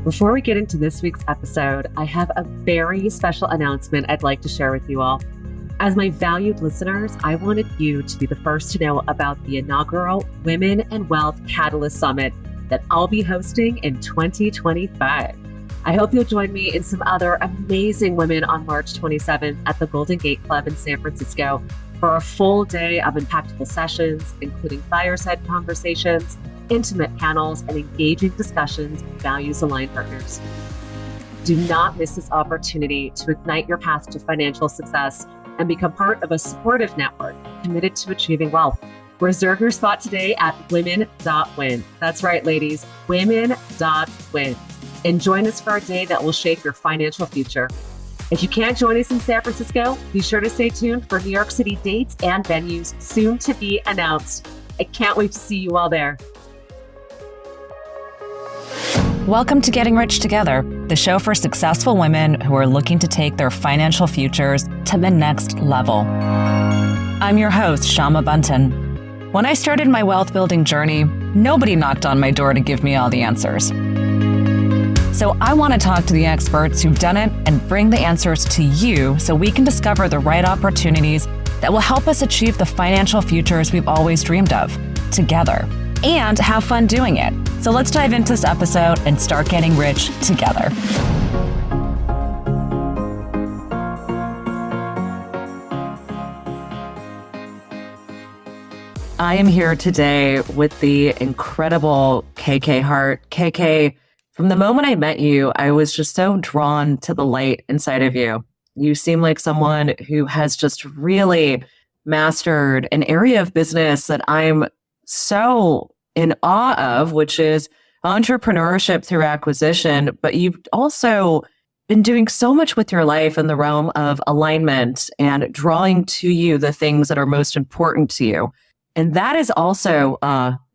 Before we get into this week's episode, I have a very special announcement I'd like to share with you all. As my valued listeners, I wanted you to be the first to know about the inaugural Women and Wealth Catalyst Summit that I'll be hosting in 2025. I hope you'll join me and some other amazing women on March 27th at the Golden Gate Club in San Francisco for a full day of impactful sessions, including fireside conversations, intimate panels, and engaging discussions with values-aligned partners. Do not miss this opportunity to ignite your path to financial success and become part of a supportive network committed to achieving wealth. Reserve your spot today at women.win. That's right, ladies, women.win. And join us for a day that will shape your financial future. If you can't join us in San Francisco, be sure to stay tuned for New York City dates and venues soon to be announced. I can't wait to see you all there. Welcome to Getting Rich Together, the show for successful women who are looking to take their financial futures to the next level. I'm your host, Shama Bunton. When I started my wealth building journey, nobody knocked on my door to give me all the answers. So I want to talk to the experts who've done it and bring the answers to you so we can discover the right opportunities that will help us achieve the financial futures we've always dreamed of together and have fun doing it. So let's dive into this episode and start getting rich together. I am here today with the incredible KK Hart. KK, from the moment I met you, I was just so drawn to the light inside of you. You seem like someone who has just really mastered an area of business that I'm so in awe of, which is entrepreneurship through acquisition. But you've also been doing so much with your life in the realm of alignment and drawing to you the things that are most important to you. And that is also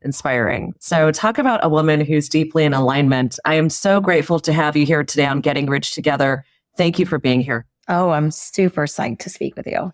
inspiring. So talk about a woman who's deeply in alignment. I am so grateful to have you here today on Getting Rich Together. Thank you for being here. Oh, I'm super psyched to speak with you.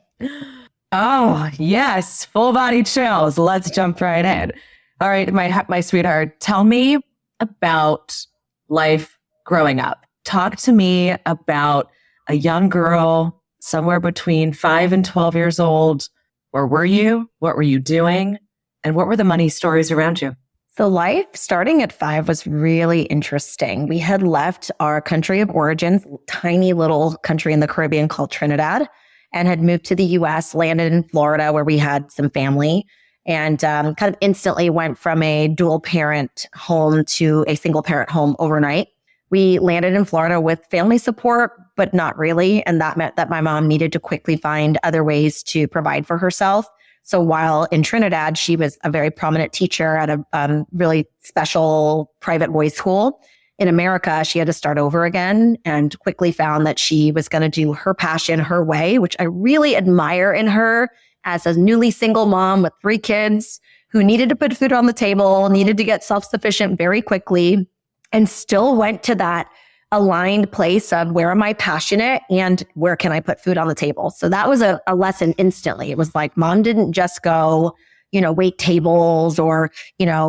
Oh, yes. Full body chills. Let's jump right in. All right, my sweetheart, tell me about life growing up. Talk to me about a young girl somewhere between 5 and 12 years old. Where were you? What were you doing? And what were the money stories around you? So life starting at 5 was really interesting. We had left our country of origin, tiny little country in the Caribbean called Trinidad, and had moved to the US, landed in Florida where we had some family, and kind of instantly went from a dual parent home to a single parent home overnight. We landed in Florida with family support, but not really. And that meant that my mom needed to quickly find other ways to provide for herself. So while in Trinidad, she was a very prominent teacher at a really special private boys school. In America, she had to start over again and quickly found that she was going to do her passion her way, which I really admire in her as a newly single mom with 3 kids who needed to put food on the table, needed to get self-sufficient very quickly, and still went to that aligned place of where am I passionate and where can I put food on the table? So that was a lesson instantly. It was like mom didn't just go, wait tables or,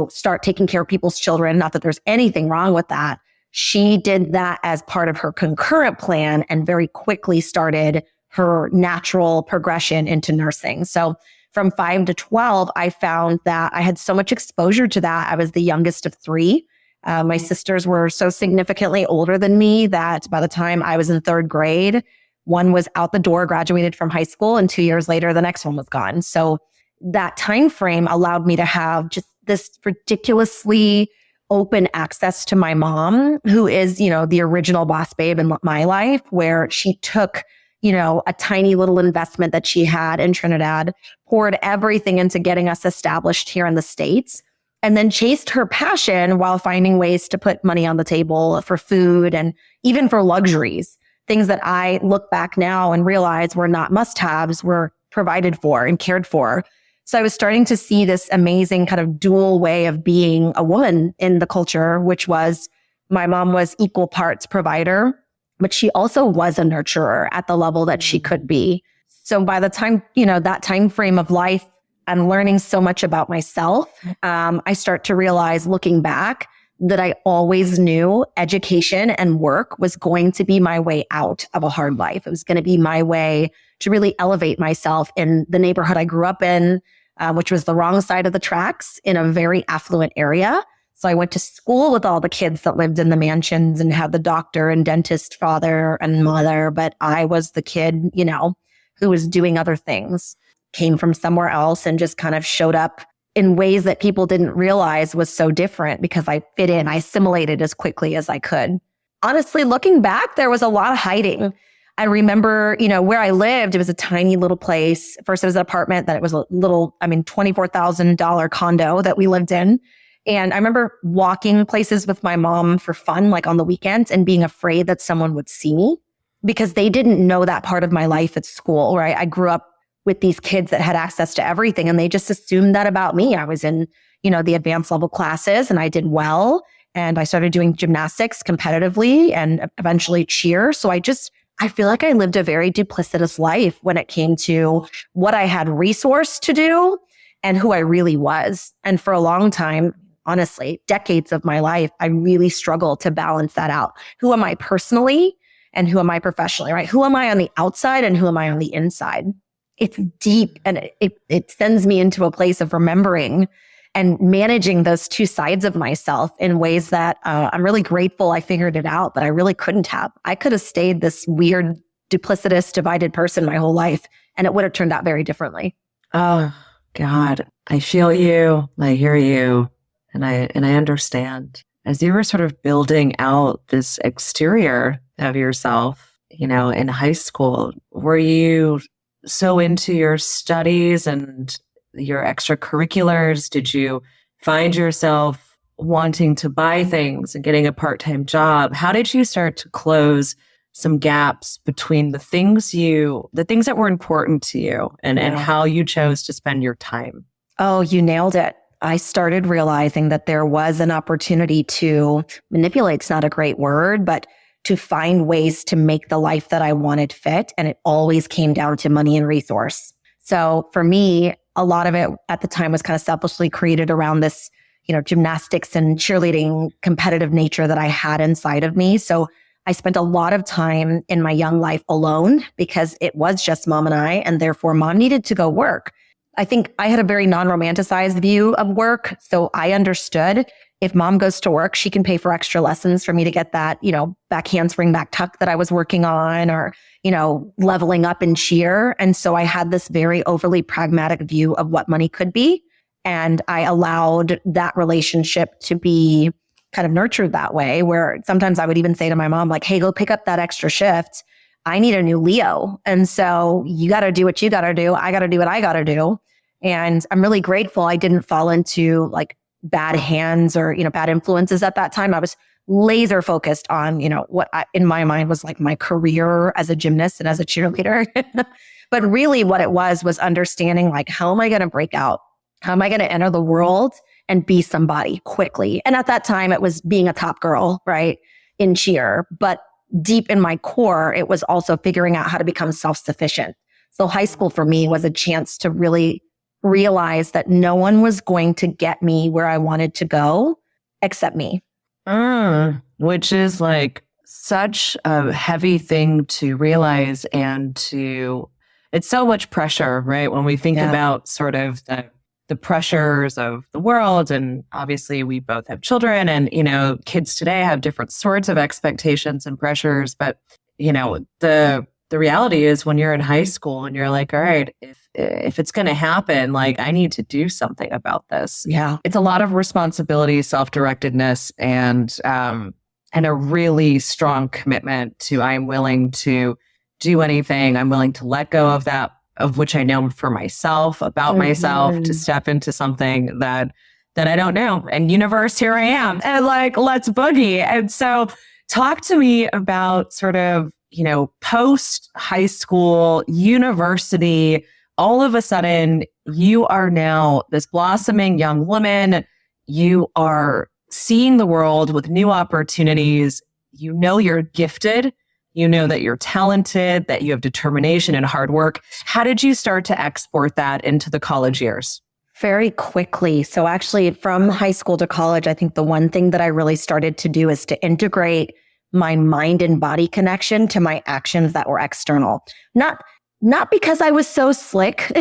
start taking care of people's children. Not that there's anything wrong with that. She did that as part of her concurrent plan and very quickly started her natural progression into nursing. So from 5 to 12, I found that I had so much exposure to that. I was the youngest of 3. My sisters were so significantly older than me that by the time I was in 3rd grade, one was out the door, graduated from high school, and 2 years later, the next one was gone. So that time frame allowed me to have just this ridiculously open access to my mom, who is, the original boss babe in my life, where she took, a tiny little investment that she had in Trinidad, poured everything into getting us established here in the States, and then chased her passion while finding ways to put money on the table for food and even for luxuries, things that I look back now and realize were not must-haves, were provided for and cared for. So I was starting to see this amazing kind of dual way of being a woman in the culture, which was my mom was equal parts provider, but she also was a nurturer at the level that she could be. So by the time, that time frame of life, I'm learning so much about myself. I start to realize looking back that I always knew education and work was going to be my way out of a hard life. It was going to be my way to really elevate myself in the neighborhood I grew up in, which was the wrong side of the tracks in a very affluent area. So I went to school with all the kids that lived in the mansions and had the doctor and dentist father and mother. But I was the kid, who was doing other things, came from somewhere else and just kind of showed up in ways that people didn't realize was so different because I fit in, I assimilated as quickly as I could. Honestly, looking back, there was a lot of hiding. I remember, where I lived, it was a tiny little place. First, it was an apartment that it was a little, $24,000 condo that we lived in. And I remember walking places with my mom for fun, like on the weekends, and being afraid that someone would see me because they didn't know that part of my life at school, right? I grew up with these kids that had access to everything and they just assumed that about me. I was in, the advanced level classes and I did well. And I started doing gymnastics competitively and eventually cheer. So I feel like I lived a very duplicitous life when it came to what I had resource to do and who I really was. And for a long time, honestly, decades of my life, I really struggled to balance that out. Who am I personally and who am I professionally, right? Who am I on the outside and who am I on the inside? It's deep and it sends me into a place of remembering and managing those two sides of myself in ways that I'm really grateful I figured it out, but I really couldn't have. I could have stayed this weird, duplicitous, divided person my whole life, and it would have turned out very differently. Oh, God. I feel you. I hear you. And I understand. As you were sort of building out this exterior of yourself, in high school, were you so into your studies and your extracurriculars? Did you find yourself wanting to buy things and getting a part-time job? How did you start to close some gaps between the things that were important to you and how you chose to spend your time? Oh, you nailed it. I started realizing that there was an opportunity to manipulate's not a great word, but to find ways to make the life that I wanted fit. And it always came down to money and resource. So for me, a lot of it at the time was kind of selfishly created around this, gymnastics and cheerleading competitive nature that I had inside of me. So I spent a lot of time in my young life alone because it was just mom and I, and therefore mom needed to go work. I think I had a very non-romanticized view of work. So I understood if mom goes to work, she can pay for extra lessons for me to get that, back handspring, back tuck that I was working on or, leveling up in cheer. And so I had this very overly pragmatic view of what money could be. And I allowed that relationship to be kind of nurtured that way, where sometimes I would even say to my mom, like, hey, go pick up that extra shift. I need a new Leo. And so you got to do what you got to do. I got to do what I got to do. And I'm really grateful I didn't fall into like bad hands or, bad influences at that time. I was laser focused on, what in my mind was like my career as a gymnast and as a cheerleader. But really what it was understanding like, how am I going to break out? How am I going to enter the world and be somebody quickly? And at that time it was being a top girl, right? In cheer. But deep in my core, it was also figuring out how to become self-sufficient. So high school for me was a chance to really realize that no one was going to get me where I wanted to go except me. Which is like such a heavy thing to realize it's so much pressure, right? When we think about sort of the pressures of the world, and obviously we both have children and, kids today have different sorts of expectations and pressures. But, the reality is when you're in high school and you're like, all right, if it's going to happen, like I need to do something about this. Yeah. It's a lot of responsibility, self-directedness, and a really strong commitment to I'm willing to do anything. I'm willing to let go of that, of which I know for myself, about myself, to step into something that I don't know. And universe, here I am. And like, let's boogie. And so talk to me about sort of, post high school, university, all of a sudden you are now this blossoming young woman. You are seeing the world with new opportunities. You're gifted. You know that you're talented, that you have determination and hard work. How did you start to export that into the college years? Very quickly. So actually from high school to college, I think the one thing that I really started to do is to integrate my mind and body connection to my actions that were external. Not because I was so slick,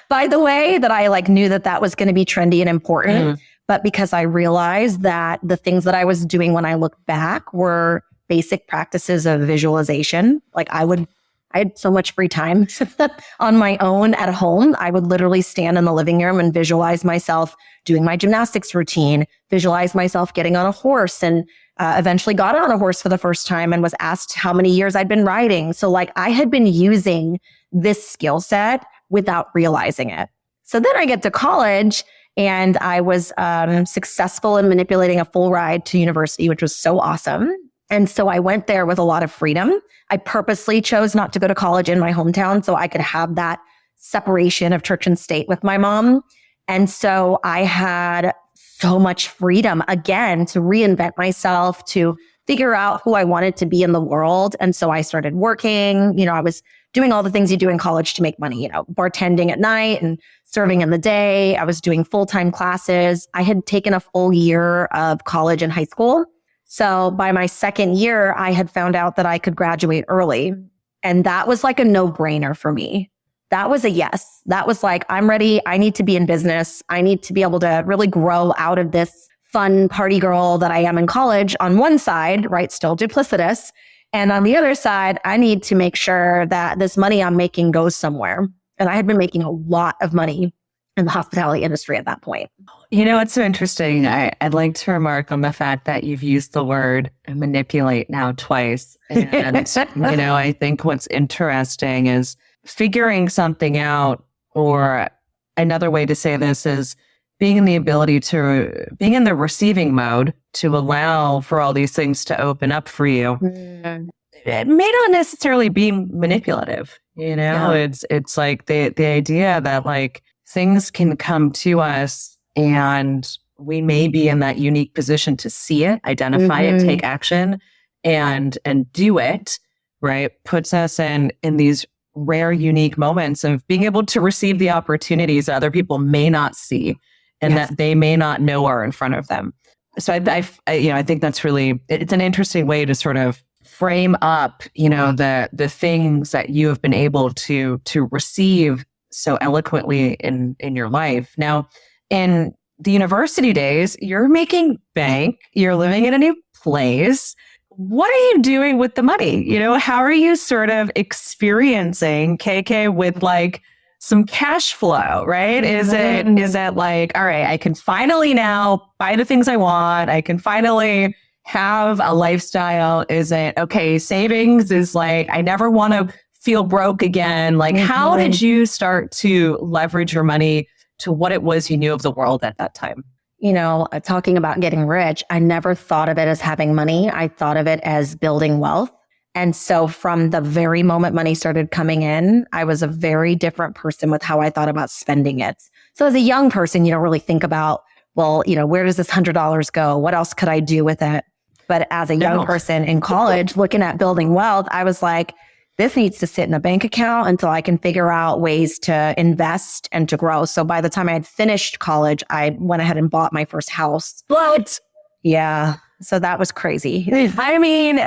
by the way, that I like knew that that was going to be trendy and important, but because I realized that the things that I was doing when I look back were basic practices of visualization. Like I had so much free time on my own at home. I would literally stand in the living room and visualize myself doing my gymnastics routine, visualize myself getting on a horse, and eventually got on a horse for the first time and was asked how many years I'd been riding. So like I had been using this skill set without realizing it. So then I get to college and I was successful in manipulating a full ride to university, which was so awesome. And so I went there with a lot of freedom. I purposely chose not to go to college in my hometown so I could have that separation of church and state with my mom. And so I had so much freedom again to reinvent myself, to figure out who I wanted to be in the world. And so I started working. I was doing all the things you do in college to make money, bartending at night and serving in the day. I was doing full-time classes. I had taken a full year of college and high school. So by my second year, I had found out that I could graduate early. And that was like a no-brainer for me. That was a yes. That was like, I'm ready. I need to be in business. I need to be able to really grow out of this fun party girl that I am in college on one side, right? Still duplicitous. And on the other side, I need to make sure that this money I'm making goes somewhere. And I had been making a lot of money in the hospitality industry at that point. It's so interesting. I'd like to remark on the fact that you've used the word manipulate now twice. And, I think what's interesting is figuring something out, or another way to say this is being in the receiving mode to allow for all these things to open up for you. It may not necessarily be manipulative. It's like the idea that like things can come to us and we may be in that unique position to see it, identify it, take action and do it, right? Puts us in these rare, unique moments of being able to receive the opportunities that other people may not see and that they may not know are in front of them. So I think that's really, it's an interesting way to sort of frame up, the things that you have been able to receive so eloquently in your life. Now, in the university days, you're making bank, you're living in a new place. What are you doing with the money? How are you sort of experiencing KK with like some cash flow, right? Is it like, all right, I can finally now buy the things I want. I can finally have a lifestyle. Is it, okay, savings is like, I never want to feel broke again. Like, how did you start to leverage your money to what it was you knew of the world at that time? Talking about getting rich, I never thought of it as having money. I thought of it as building wealth. And so from the very moment money started coming in, I was a very different person with how I thought about spending it. So as a young person, you don't really think about, well, where does this $100 go? What else could I do with it? But as a young person in college looking at building wealth, I was like, this needs to sit in a bank account until I can figure out ways to invest and to grow. So by the time I had finished college, I went ahead and bought my first house. What? Yeah. So that was crazy. I mean,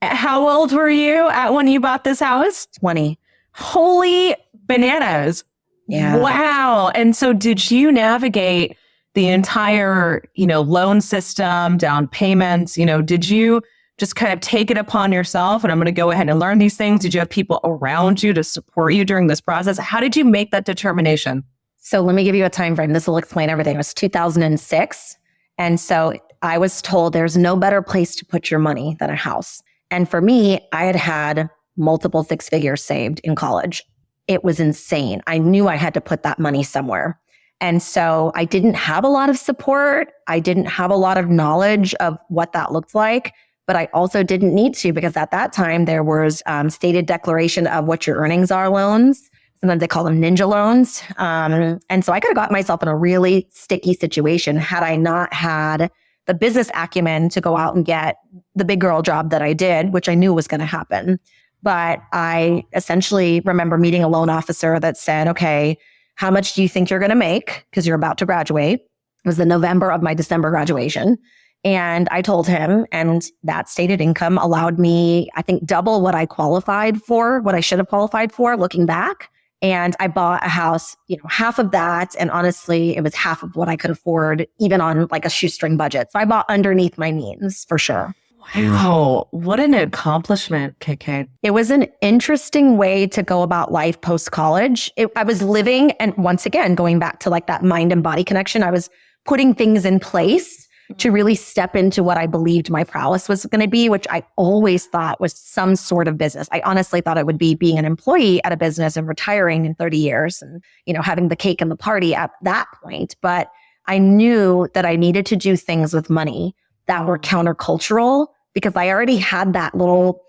how old were you when you bought this house? 20. Holy bananas. Yeah. Wow. And so did you navigate the entire, loan system, down payments? Did you just kind of take it upon yourself and I'm going to go ahead and learn these things? Did you have people around you to support you during this process? How did you make that determination? So let me give you a time frame. This will explain everything. It was 2006. And so I was told there's no better place to put your money than a house. And for me, I had multiple six figures saved in college. It was insane. I knew I had to put that money somewhere. And so I didn't have a lot of support. I didn't have a lot of knowledge of what that looked like. But I also didn't need to, because at that time there was stated declaration of what your earnings are loans. Sometimes they call them ninja loans. And so I could have got myself in a really sticky situation had I not had the business acumen to go out and get the big girl job that I did, which I knew was going to happen. But I essentially remember meeting a loan officer that said, okay, how much do you think you're going to make? Because you're about to graduate. It was the November of my December graduation. And I told him, and that stated income allowed me, I think, double what I qualified for, what I should have qualified for looking back. And I bought a house, half of that. And honestly, it was half of what I could afford, even on like a shoestring budget. So I bought underneath my means for sure. Wow. What an accomplishment, KK. It was an interesting way to go about life post-college. I was living, and once again, going back to like that mind and body connection, I was putting things in place to really step into what I believed my prowess was going to be, which I always thought was some sort of business. I honestly thought it would be being an employee at a business and retiring in 30 years and, having the cake and the party at that point. But I knew that I needed to do things with money that were countercultural because I already had that little,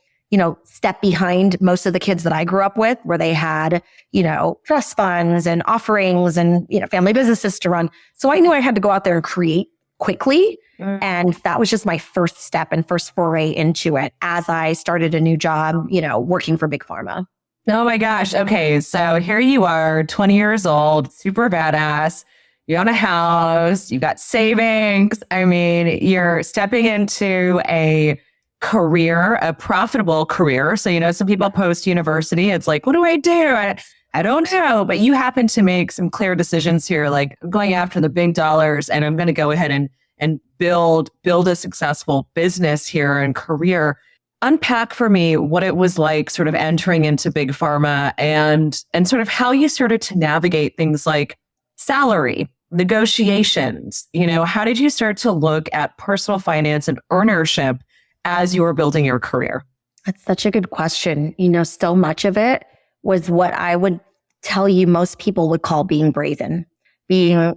step behind most of the kids that I grew up with where they had, trust funds and offerings and, family businesses to run. So I knew I had to go out there and create quickly. And that was just my first step and first foray into it as I started a new job, working for Big Pharma. Oh my gosh. Okay. So here you are, 20 years old, super badass. You own a house, you got savings. I mean, you're stepping into a career, a profitable career. So, some people post university. It's like, what do I do? I don't know, but you happen to make some clear decisions here, like I'm going after the big dollars and I'm going to go ahead and build a successful business here and career. Unpack for me what it was like sort of entering into Big Pharma and sort of how you started to navigate things like salary, negotiations. How did you start to look at personal finance and ownership as you were building your career? That's such a good question. So much of it was what I would tell you most people would call being brazen, being,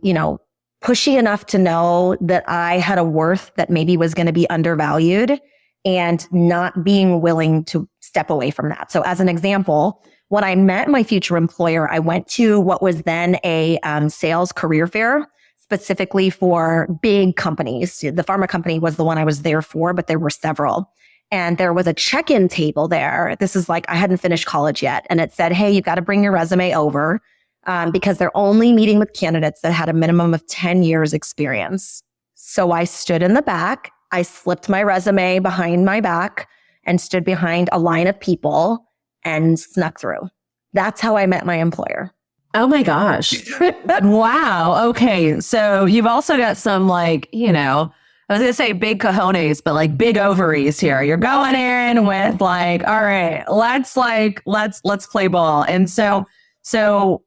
pushy enough to know that I had a worth that maybe was going to be undervalued and not being willing to step away from that. So as an example, when I met my future employer, I went to what was then a sales career fair specifically for big companies. The pharma company was the one I was there for, but there were several. And there was a check-in table there. This is like, I hadn't finished college yet. And it said, hey, you've got to bring your resume over because they're only meeting with candidates that had a minimum of 10 years experience. So I stood in the back. I slipped my resume behind my back and stood behind a line of people and snuck through. That's how I met my employer. Oh my gosh. Wow. Okay. So you've also got some I was going to say big cojones, but like big ovaries here. You're going in with like, all right, let's play ball. And so,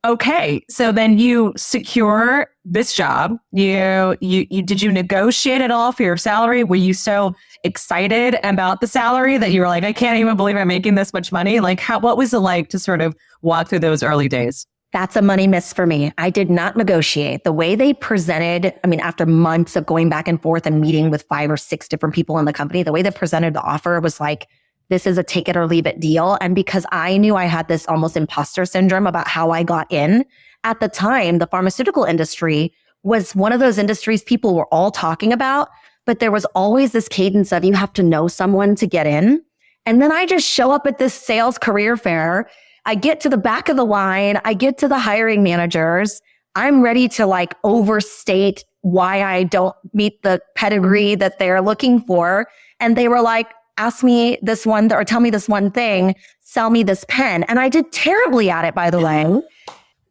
okay. So then you secure this job. Did you negotiate at all for your salary? Were you so excited about the salary that you were like, I can't even believe I'm making this much money? Like what was it like to sort of walk through those early days? That's a money miss for me. I did not negotiate. The way they presented, after months of going back and forth and meeting with 5 or 6 different people in the company, the way they presented the offer was like, this is a take it or leave it deal. And because I knew I had this almost imposter syndrome about how I got in, at the time, the pharmaceutical industry was one of those industries people were all talking about, but there was always this cadence of you have to know someone to get in. And then I just show up at this sales career fair. I get to the back of the line. I get to the hiring managers. I'm ready to like overstate why I don't meet the pedigree that they're looking for. And they were like, ask me this one or tell me this one thing, sell me this pen. And I did terribly at it, by the way.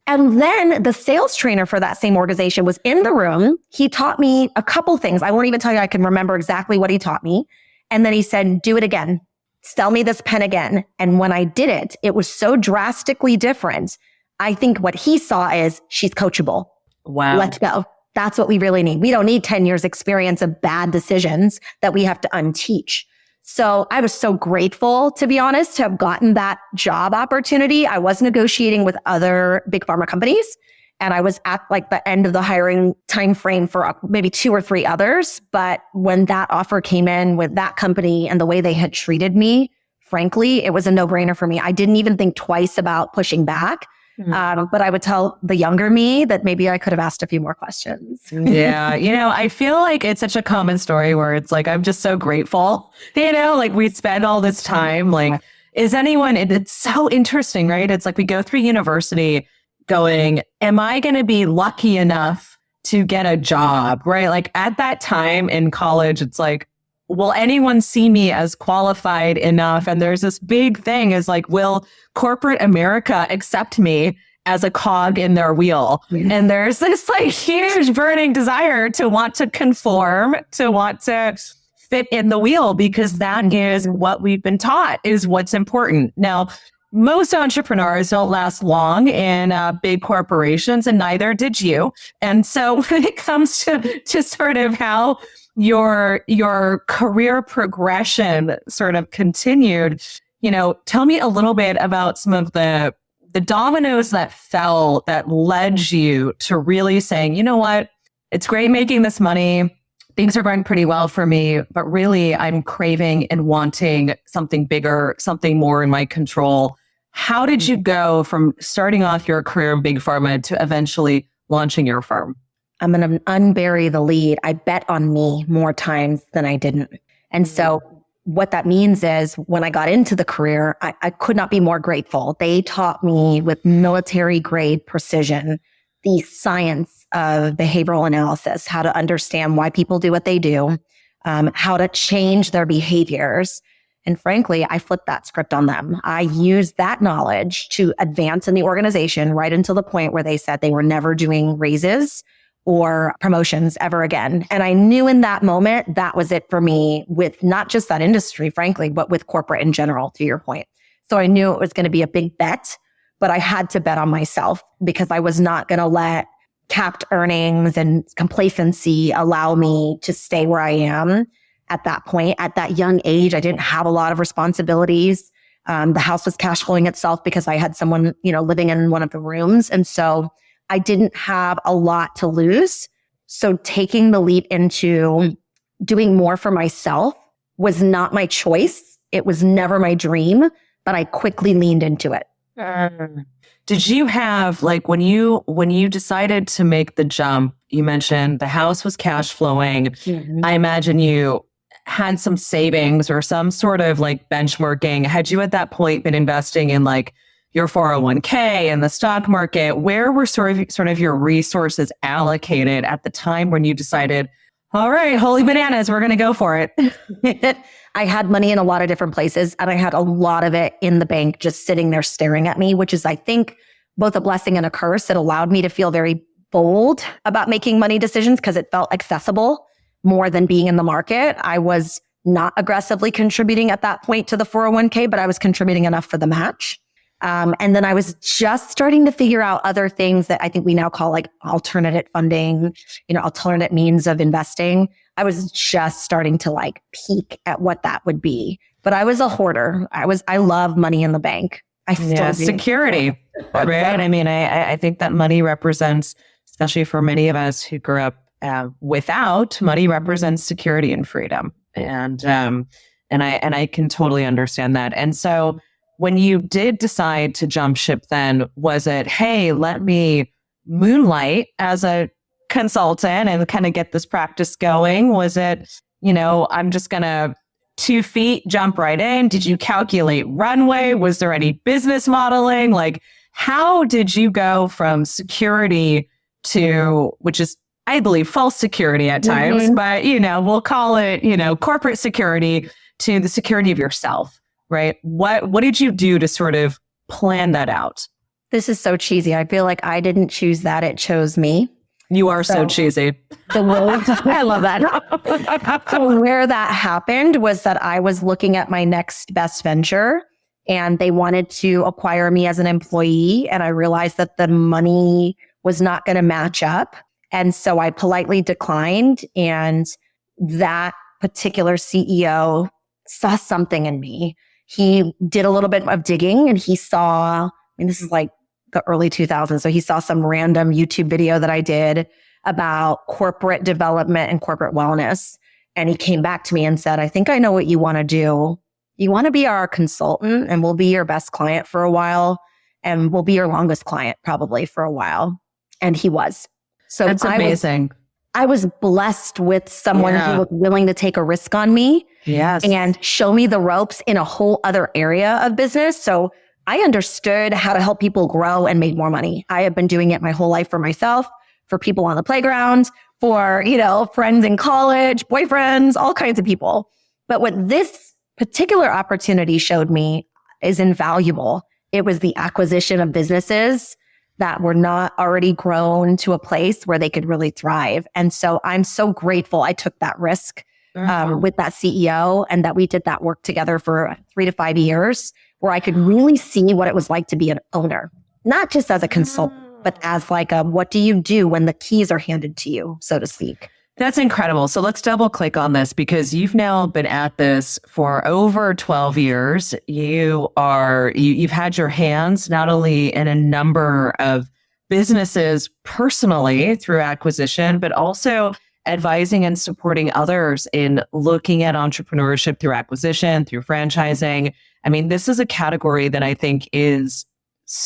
And then the sales trainer for that same organization was in the room. He taught me a couple things. I won't even tell you I can remember exactly what he taught me. And then he said, do it again. Sell me this pen again. And when I did it, it was so drastically different. I think what he saw is she's coachable. Wow. Let's go. That's what we really need. We don't need 10 years experience of bad decisions that we have to unteach. So I was so grateful, to be honest, to have gotten that job opportunity. I was negotiating with other big pharma companies, and I was at like the end of the hiring time frame for maybe 2 or 3 others. But when that offer came in with that company and the way they had treated me, frankly, it was a no-brainer for me. I didn't even think twice about pushing back. But I would tell the younger me that maybe I could have asked a few more questions. Yeah. I feel like it's such a common story where it's like, I'm just so grateful, like we spend all this time, like, it's so interesting, right? It's like we go through university, going, am I going to be lucky enough to get a job, right? Like at that time in college, it's like, will anyone see me as qualified enough? And there's this big thing is like, will corporate America accept me as a cog in their wheel? And there's this like huge burning desire to want to conform, to want to fit in the wheel, because that is what we've been taught is what's important. Now, most entrepreneurs don't last long in big corporations, and neither did you. And so when it comes to sort of how your career progression sort of continued, tell me a little bit about some of the dominoes that fell that led you to really saying, you know what, it's great making this money. Things are going pretty well for me, but really I'm craving and wanting something bigger, something more in my control. How did you go from starting off your career in big pharma to eventually launching your firm? I'm going to unbury the lead. I bet on me more times than I didn't. And so what that means is when I got into the career, I could not be more grateful. They taught me with military grade precision the science of behavioral analysis, how to understand why people do what they do, how to change their behaviors. And frankly, I flipped that script on them. I used that knowledge to advance in the organization right until the point where they said they were never doing raises or promotions ever again. And I knew in that moment, that was it for me with not just that industry, frankly, but with corporate in general, to your point. So I knew it was going to be a big bet, but I had to bet on myself because I was not going to let capped earnings and complacency allow me to stay where I am at that point. At that young age, I didn't have a lot of responsibilities. The house was cash flowing itself because I had someone, living in one of the rooms. And so I didn't have a lot to lose. So taking the leap into doing more for myself was not my choice. It was never my dream, but I quickly leaned into it. Did you have, like, when you decided to make the jump, you mentioned the house was cash flowing. Mm-hmm. I imagine you had some savings or some sort of like benchmarking. Had you at that point been investing in like your 401k and the stock market? Where were sort of your resources allocated at the time when you decided, all right, holy bananas, we're going to go for it? I had money in a lot of different places, and I had a lot of it in the bank just sitting there staring at me, which is, I think, both a blessing and a curse. It allowed me to feel very bold about making money decisions because it felt accessible more than being in the market. I was not aggressively contributing at that point to the 401k, but I was contributing enough for the match. And then I was just starting to figure out other things that I think we now call like alternative funding, alternate means of investing. I was just starting to like peek at what that would be. But I was a hoarder. I love money in the bank. I still do. Security, right? I mean, I think that money represents, especially for many of us who grew up without, money represents security and freedom. And I can totally understand that. And so when you did decide to jump ship, then was it, hey, let me moonlight as a consultant and kind of get this practice going? Was it, I'm just going to 2 feet, jump right in? Did you calculate runway? Was there any business modeling? Like, how did you go from security to, which is, I believe, false security at times, but, we'll call it, corporate security, to the security of yourself, right? What did you do to sort of plan that out? This is so cheesy. I feel like I didn't choose that. It chose me. You are so cheesy. I love that. So where that happened was that I was looking at my next best venture and they wanted to acquire me as an employee. And I realized that the money was not going to match up. And so I politely declined. And that particular CEO saw something in me. He did a little bit of digging and he saw, this is like the early 2000s. So he saw some random YouTube video that I did about corporate development and corporate wellness. And he came back to me and said, I think I know what you want to do. You want to be our consultant and we'll be your best client for a while. And we'll be your longest client probably for a while. And he was. So that's amazing. I was blessed with someone who was willing to take a risk on me. Yes. And show me the ropes in a whole other area of business. So I understood how to help people grow and make more money. I have been doing it my whole life for myself, for people on the playground, for, friends in college, boyfriends, all kinds of people. But what this particular opportunity showed me is invaluable. It was the acquisition of businesses that were not already grown to a place where they could really thrive. And so I'm so grateful I took that risk with that CEO and that we did that work together for 3 to 5 years where I could really see what it was like to be an owner, not just as a consultant, but as like what do you do when the keys are handed to you, so to speak. That's incredible. So let's double click on this because you've now been at this for over 12 years. You've had your hands not only in a number of businesses personally through acquisition, but also advising and supporting others in looking at entrepreneurship through acquisition, through franchising. I mean, this is a category that I think is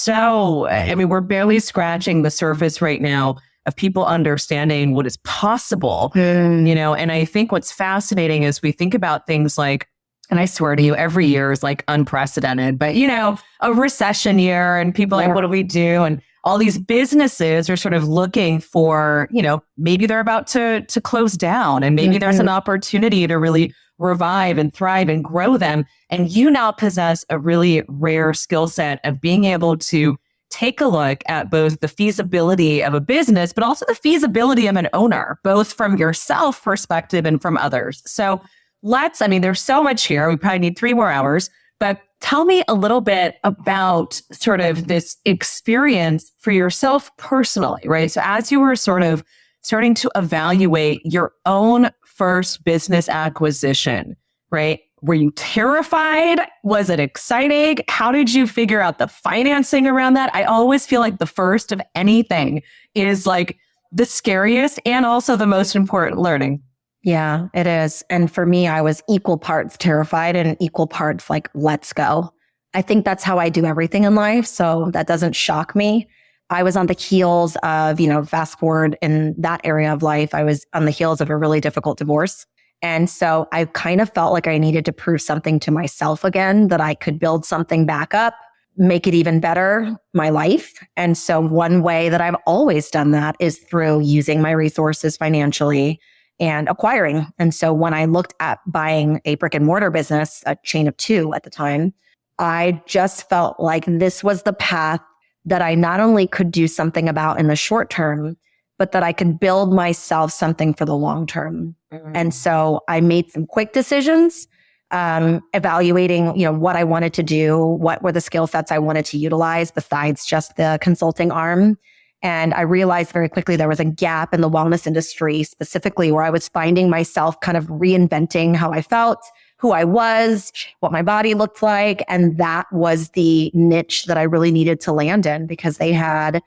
we're barely scratching the surface right now of people understanding what is possible, and I think what's fascinating is we think about things like, and I swear to you, every year is like unprecedented, but a recession year and people are like, what do we do? And all these businesses are sort of looking for, maybe they're about to close down and maybe there's an opportunity to really revive and thrive and grow them. And you now possess a really rare skill set of being able to take a look at both the feasibility of a business, but also the feasibility of an owner, both from yourself perspective and from others. So there's so much here. We probably need 3 more hours, but tell me a little bit about sort of this experience for yourself personally, right? So as you were sort of starting to evaluate your own first business acquisition, right? Were you terrified? Was it exciting? How did you figure out the financing around that? I always feel like the first of anything is like the scariest and also the most important learning. Yeah, it is. And for me, I was equal parts terrified and equal parts like, let's go. I think that's how I do everything in life. So that doesn't shock me. I was on the heels of, fast forward in that area of life, I was on the heels of a really difficult divorce. And so I kind of felt like I needed to prove something to myself again, that I could build something back up, make it even better, my life. And so one way that I've always done that is through using my resources financially and acquiring. And so when I looked at buying a brick and mortar business, a chain of 2 at the time, I just felt like this was the path that I not only could do something about in the short term, but that I could build myself something for the long term. And so I made some quick decisions, evaluating, what I wanted to do, what were the skill sets I wanted to utilize besides just the consulting arm. And I realized very quickly there was a gap in the wellness industry, specifically where I was finding myself kind of reinventing how I felt, who I was, what my body looked like. And that was the niche that I really needed to land in because they had,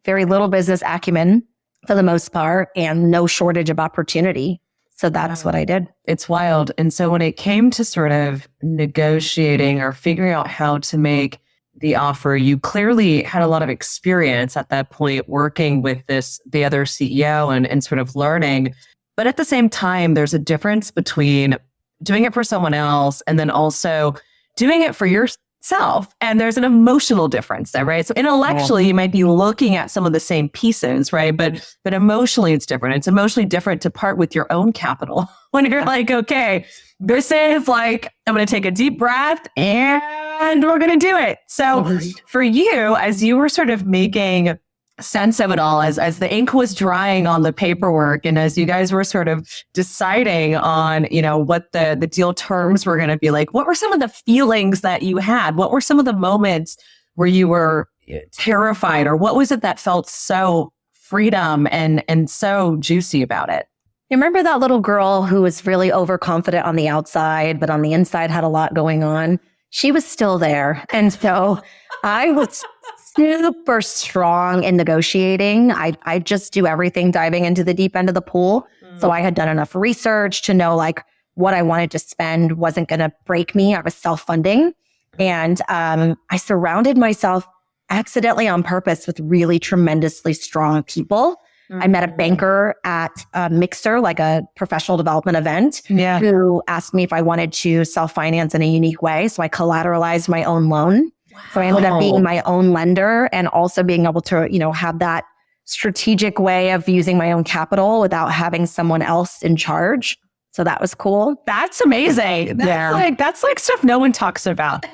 very little business acumen for the most part and no shortage of opportunity. So that's what I did. It's wild. And so when it came to sort of negotiating or figuring out how to make the offer, you clearly had a lot of experience at that point working with the other CEO and sort of learning. But at the same time, there's a difference between doing it for someone else and then also doing it for yourself. And there's an emotional difference there, right? So intellectually, you might be looking at some of the same pieces, right? But emotionally, it's different. It's emotionally different to part with your own capital when you're like, okay, this is like, I'm going to take a deep breath and we're going to do it. So for you, as you were sort of making sense of it all, as the ink was drying on the paperwork and as you guys were sort of deciding on, what the deal terms were going to be like, what were some of the feelings that you had? What were some of the moments where you were terrified, or what was it that felt so freedom and so juicy about it? You remember that little girl who was really overconfident on the outside, but on the inside had a lot going on? She was still there. And so I was super strong in negotiating. I just do everything diving into the deep end of the pool. So I had done enough research to know like what I wanted to spend wasn't going to break me. I was self-funding. And I surrounded myself accidentally on purpose with really tremendously strong people. I met a banker at Mixer, like a professional development event, who asked me if I wanted to self-finance in a unique way. So I collateralized my own loan. So I ended up being my own lender and also being able to, have that strategic way of using my own capital without having someone else in charge. So that was cool. That's amazing. That's like stuff no one talks about.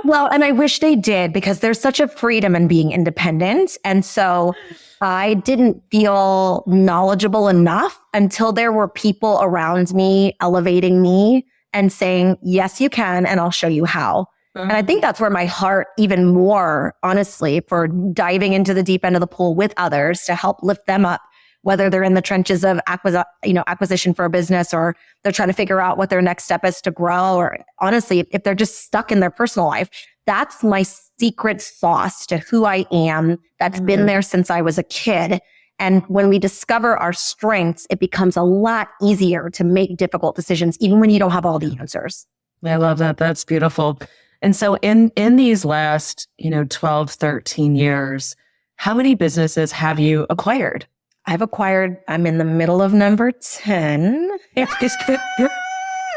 Well, and I wish they did, because there's such a freedom in being independent. And so I didn't feel knowledgeable enough until there were people around me elevating me and saying, yes, you can, and I'll show you how. And I think that's where my heart even more, honestly, for diving into the deep end of the pool with others to help lift them up, whether they're in the trenches of acquisition for a business, or they're trying to figure out what their next step is to grow, or honestly, if they're just stuck in their personal life. That's my secret sauce to who I am. That's been there since I was a kid. And when we discover our strengths, it becomes a lot easier to make difficult decisions, even when you don't have all the answers. I love that. That's beautiful. And so in these last, 12, 13 years, how many businesses have you acquired? I'm in the middle of number 10.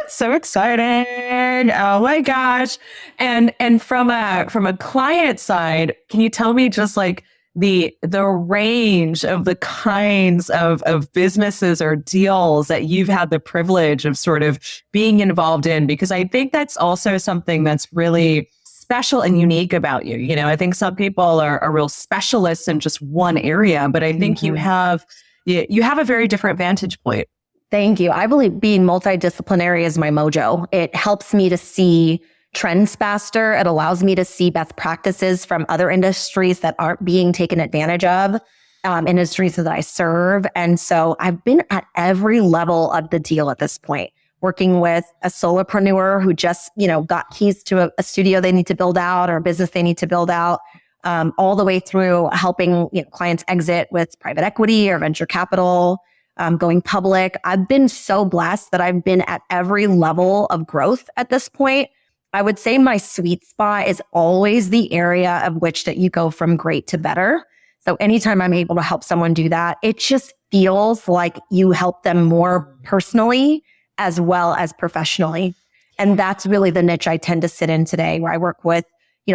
So excited. Oh my gosh. And from a client side, can you tell me just like the range of the kinds of businesses or deals that you've had the privilege of sort of being involved in? Because I think that's also something that's really special and unique about you. I think some people are real specialists in just one area, but I think you have a very different vantage point. Thank you. I believe being multidisciplinary is my mojo. It helps me to see trends faster. It allows me to see best practices from other industries that aren't being taken advantage of, industries that I serve. And so I've been at every level of the deal at this point, working with a solopreneur who just, got keys to a studio they need to build out, or a business they need to build out, all the way through helping clients exit with private equity or venture capital, going public. I've been so blessed that I've been at every level of growth at this point. I would say my sweet spot is always the area of which that you go from great to better. So anytime I'm able to help someone do that, it just feels like you help them more personally as well as professionally. And that's really the niche I tend to sit in today, where I work with,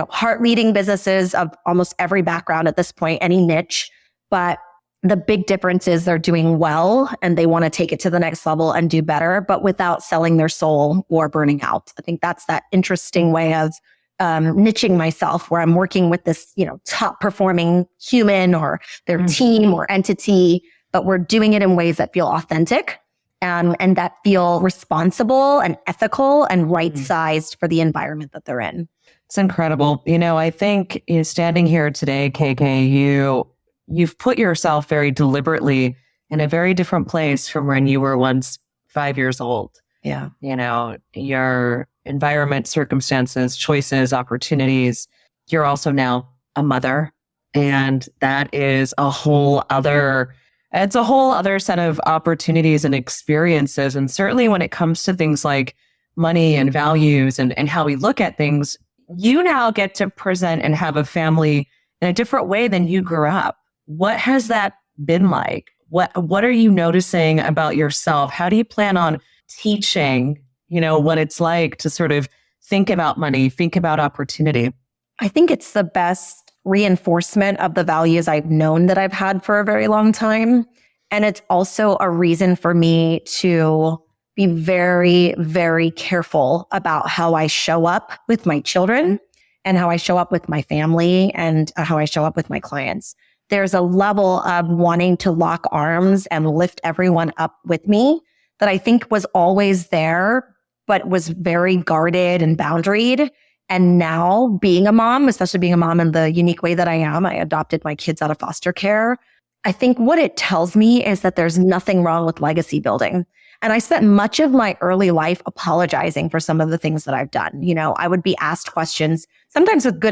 heart leading businesses of almost every background at this point, any niche. But the big difference is they're doing well and they want to take it to the next level and do better, but without selling their soul or burning out. I think that's that interesting way of niching myself, where I'm working with this, top performing human or their team or entity, but we're doing it in ways that feel authentic and that feel responsible and ethical and right-sized for the environment that they're in. It's incredible. I think standing here today, KK, you've put yourself very deliberately in a very different place from when you were once 5 years old. Yeah. Your environment, circumstances, choices, opportunities. You're also now a mother. And that is a whole other set of opportunities and experiences. And certainly when it comes to things like money and values and how we look at things, you now get to present and have a family in a different way than you grew up. What has that been like? What are you noticing about yourself? How do you plan on teaching, what it's like to sort of think about money, think about opportunity? I think it's the best reinforcement of the values I've known that I've had for a very long time. And it's also a reason for me to be very, very careful about how I show up with my children and how I show up with my family and how I show up with my clients. There's a level of wanting to lock arms and lift everyone up with me that I think was always there, but was very guarded and boundaried. And now being a mom, especially being a mom in the unique way that I am, I adopted my kids out of foster care. I think what it tells me is that there's nothing wrong with legacy building. And I spent much of my early life apologizing for some of the things that I've done. I would be asked questions, sometimes with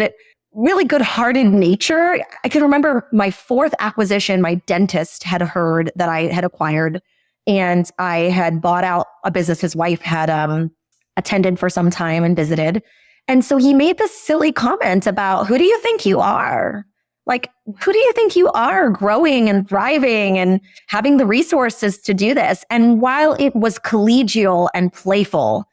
really good-hearted nature. I can remember my fourth acquisition, my dentist had heard that I had acquired, and I had bought out a business his wife had attended for some time and visited. And so he made this silly comment about, who do you think you are? Like, who do you think you are growing and thriving and having the resources to do this? And while it was collegial and playful,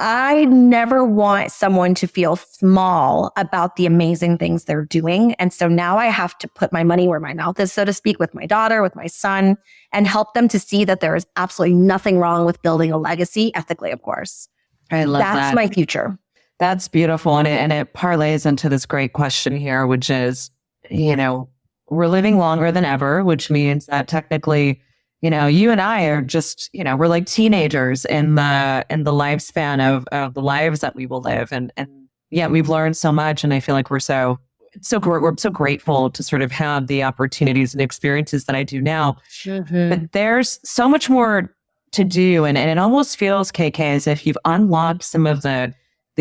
I never want someone to feel small about the amazing things they're doing. And so now I have to put my money where my mouth is, so to speak, with my daughter, with my son, and help them to see that there is absolutely nothing wrong with building a legacy, ethically, of course. I love that. That's my future. That's beautiful. And it parlays into this great question here, which is, we're living longer than ever, which means that technically, you and I are just, we're like teenagers in the lifespan of the lives that we will live. And yet we've learned so much. And I feel like we're so grateful to sort of have the opportunities and experiences that I do now. Mm-hmm. But there's so much more to do. And it almost feels, KK, as if you've unlocked some of the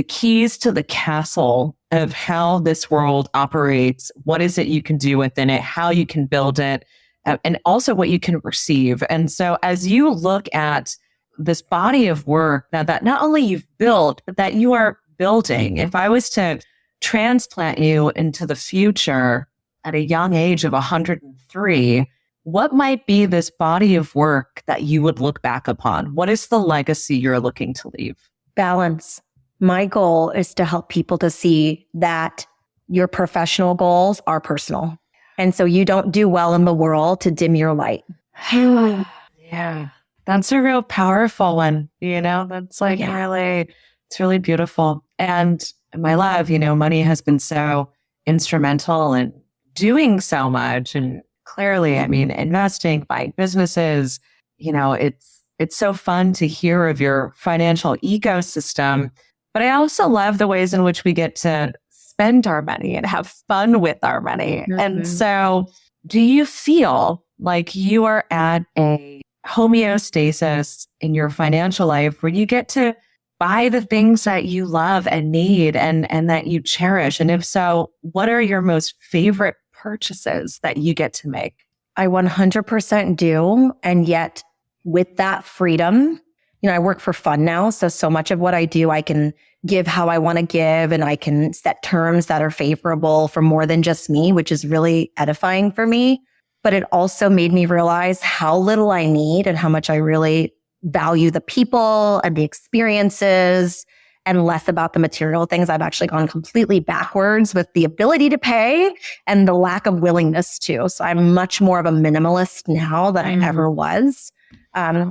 keys to the castle of how this world operates. What is it you can do within it, how you can build it, and also what you can receive. And so as you look at this body of work now that not only you've built, but that you are building, if I was to transplant you into the future at a young age of 103, what might be this body of work that you would look back upon? What is the legacy you're looking to leave? Balance. My goal is to help people to see that your professional goals are personal. And so you don't do well in the world to dim your light. Yeah. That's a real powerful one. That's like it's really beautiful. And my love, money has been so instrumental in doing so much. And clearly, investing, buying businesses, it's so fun to hear of your financial ecosystem. But I also love the ways in which we get to spend our money and have fun with our money. Mm-hmm. And so do you feel like you are at a homeostasis in your financial life where you get to buy the things that you love and need and that you cherish? And if so, what are your most favorite purchases that you get to make? I 100% do. And yet with that freedom, I work for fun now. So much of what I do, I can give how I want to give, and I can set terms that are favorable for more than just me, which is really edifying for me. But it also made me realize how little I need and how much I really value the people and the experiences and less about the material things. I've actually gone completely backwards with the ability to pay and the lack of willingness to. So I'm much more of a minimalist now than I ever was.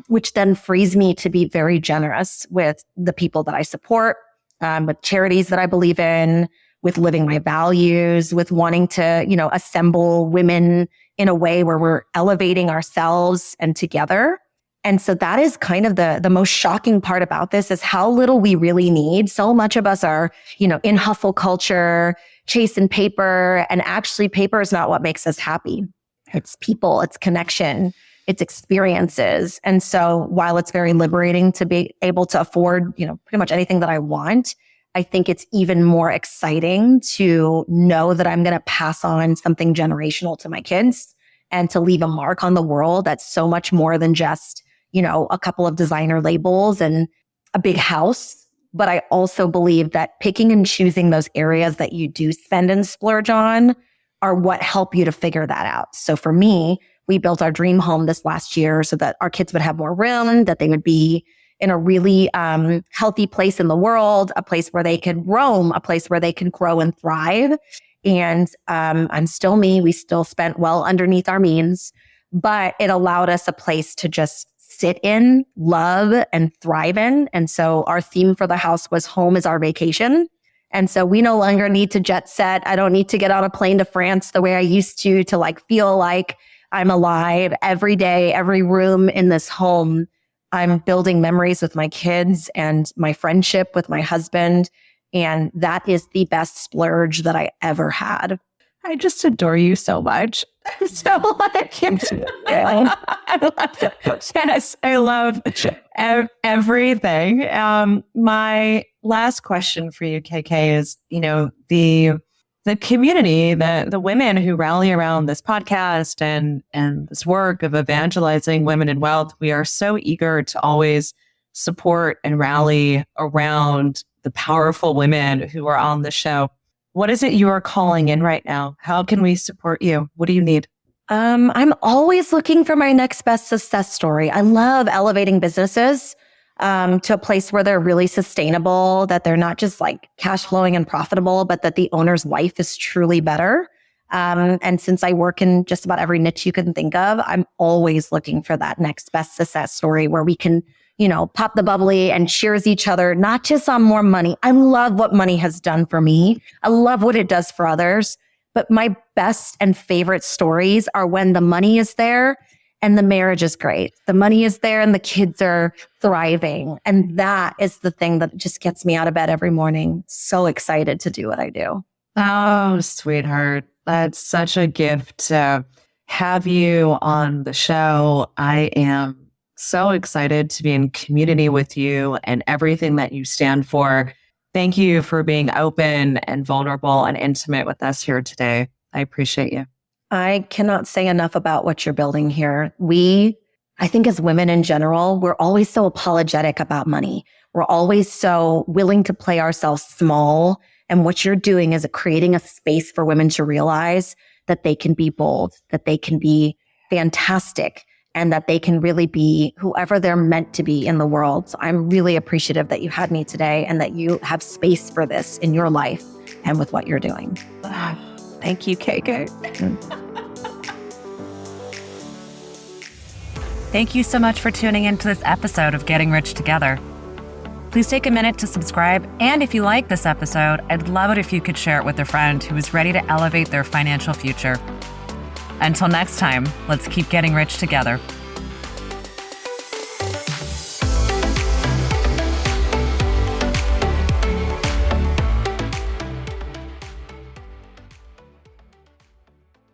Which then frees me to be very generous with the people that I support, with charities that I believe in, with living my values, with wanting to, assemble women in a way where we're elevating ourselves and together. And so that is kind of the most shocking part about this is how little we really need. So much of us are, in hustle culture, chasing paper, and actually paper is not what makes us happy. It's people, it's connection, it's experiences. And so while it's very liberating to be able to afford, pretty much anything that I want, I think it's even more exciting to know that I'm going to pass on something generational to my kids and to leave a mark on the world that's so much more than just, a couple of designer labels and a big house. But I also believe that picking and choosing those areas that you do spend and splurge on are what help you to figure that out. So for me, we built our dream home this last year so that our kids would have more room, that they would be in a really healthy place in the world, a place where they could roam, a place where they can grow and thrive. And I'm still me. We still spent well underneath our means, but it allowed us a place to just sit in, love, and thrive in. And so our theme for the house was home is our vacation. And so we no longer need to jet set. I don't need to get on a plane to France the way I used to feel like I'm alive every day, every room in this home. I'm building memories with my kids and my friendship with my husband. And that is the best splurge that I ever had. I just adore you so much. I'm so like, yes, I love everything. My last question for you, KK, is, the community, the women who rally around this podcast and this work of evangelizing women in wealth, we are so eager to always support and rally around the powerful women who are on the show. What is it you are calling in right now? How can we support you? What do you need? I'm always looking for my next best success story. I love elevating businesses. to a place where they're really sustainable, that they're not just like cash flowing and profitable, but that the owner's life is truly better. And since I work in just about every niche you can think of, I'm always looking for that next best success story where we can, pop the bubbly and cheers each other, not just on more money. I love what money has done for me. I love what it does for others. But my best and favorite stories are when the money is there and the marriage is great. The money is there and the kids are thriving. And that is the thing that just gets me out of bed every morning. So excited to do what I do. Oh, sweetheart. That's such a gift to have you on the show. I am so excited to be in community with you and everything that you stand for. Thank you for being open and vulnerable and intimate with us here today. I appreciate you. I cannot say enough about what you're building here. I think as women in general, we're always so apologetic about money. We're always so willing to play ourselves small. And what you're doing is creating a space for women to realize that they can be bold, that they can be fantastic, and that they can really be whoever they're meant to be in the world. So I'm really appreciative that you had me today and that you have space for this in your life and with what you're doing. Thank you, KK. Thank you so much for tuning into this episode of Getting Rich Together. Please take a minute to subscribe. And if you like this episode, I'd love it if you could share it with a friend who is ready to elevate their financial future. Until next time, let's keep getting rich together.